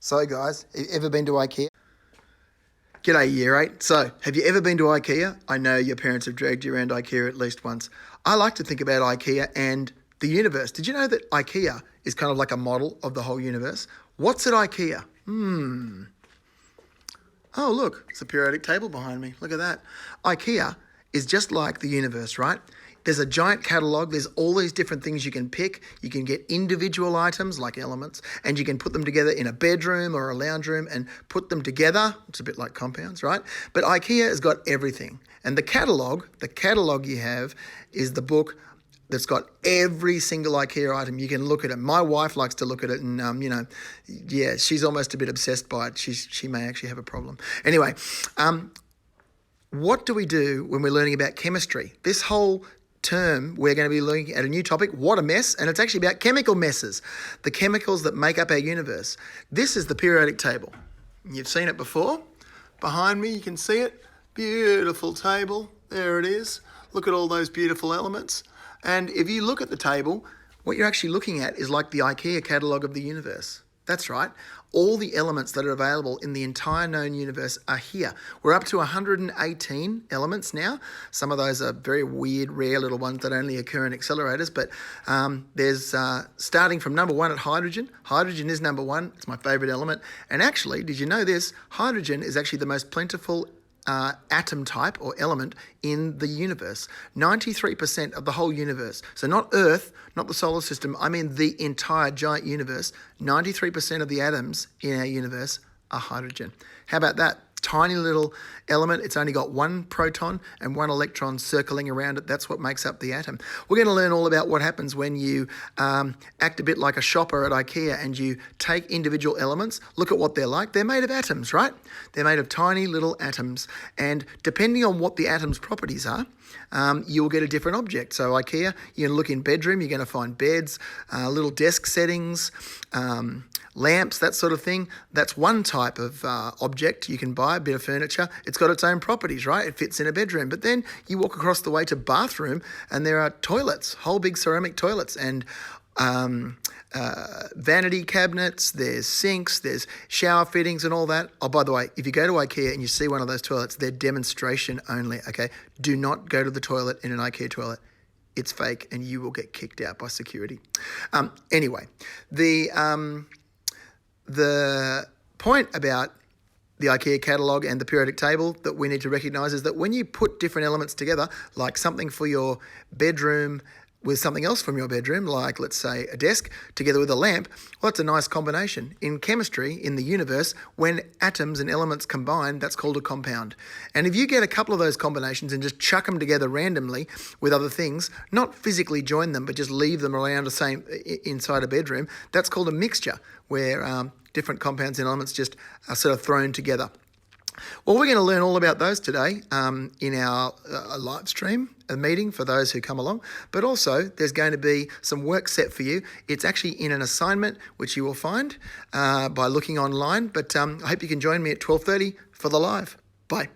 So guys, have you ever been to IKEA? G'day year 8. So, have you ever been to IKEA? I know your parents have dragged you around IKEA at least once. I like to think about IKEA and the universe. Did you know that IKEA is kind of like a model of the whole universe? What's at IKEA? Oh, look, it's a periodic table behind me. Look at that. IKEA is just like the universe, right? There's a giant catalogue. There's all these different things you can pick. You can get individual items like elements, and you can put them together in a bedroom or a lounge room and put them together. It's a bit like compounds, right? But IKEA has got everything. And the catalogue you have is the book that's got every single IKEA item. You can look at it. My wife likes to look at it, and she's almost a bit obsessed by it. She may actually have a problem. Anyway, what do we do when we're learning about chemistry? This whole term, we're going to be looking at a new topic, what a mess, and it's actually about chemical messes, the chemicals that make up our universe. This is the periodic table. You've seen it before. Behind me, you can see it. Beautiful table. There it is. Look at all those beautiful elements. And if you look at the table, what you're actually looking at is like the IKEA catalogue of the universe. That's right. All the elements that are available in the entire known universe are here. We're up to 118 elements now. Some of those are very weird, rare little ones that only occur in accelerators. But there's starting from number 1 at hydrogen. Hydrogen is number 1. It's my favourite element. And actually, did you know this? Hydrogen is actually the most plentiful atom type or element in the universe. 93% of the whole universe. So not Earth, not the solar system, I mean the entire giant universe. 93% of the atoms in our universe are hydrogen. How about that? Tiny little element. It's only got 1 proton and 1 electron circling around it. That's what makes up the atom. We're going to learn all about what happens when you act a bit like a shopper at IKEA and you take individual elements, look at what they're like. They're made of atoms, right? They're made of tiny little atoms. And depending on what the atom's properties are, you'll get a different object. So IKEA, you're going to look in bedroom, you're going to find beds, little desk settings, lamps, that sort of thing. That's one type of object you can buy, a bit of furniture. It's got its own properties, right? It fits in a bedroom. But then you walk across the way to bathroom and there are toilets, whole big ceramic toilets, and vanity cabinets, there's sinks, there's shower fittings and all that. Oh, by the way, if you go to IKEA and you see one of those toilets, they're demonstration only, okay? Do not go to the toilet in an IKEA toilet. It's fake and you will get kicked out by security. Anyway, the point about the IKEA catalogue and the periodic table that we need to recognise is that when you put different elements together, like something for your bedroom with something else from your bedroom, like let's say a desk, together with a lamp, well, that's a nice combination. In chemistry, in the universe, when atoms and elements combine, that's called a compound. And if you get a couple of those combinations and just chuck them together randomly with other things, not physically join them, but just leave them around the same inside a bedroom, that's called a mixture, where different compounds and elements just are sort of thrown together. Well, we're going to learn all about those today in our live stream, a meeting for those who come along. But also, there's going to be some work set for you. It's actually in an assignment, which you will find by looking online. But I hope you can join me at 12:30 for the live. Bye.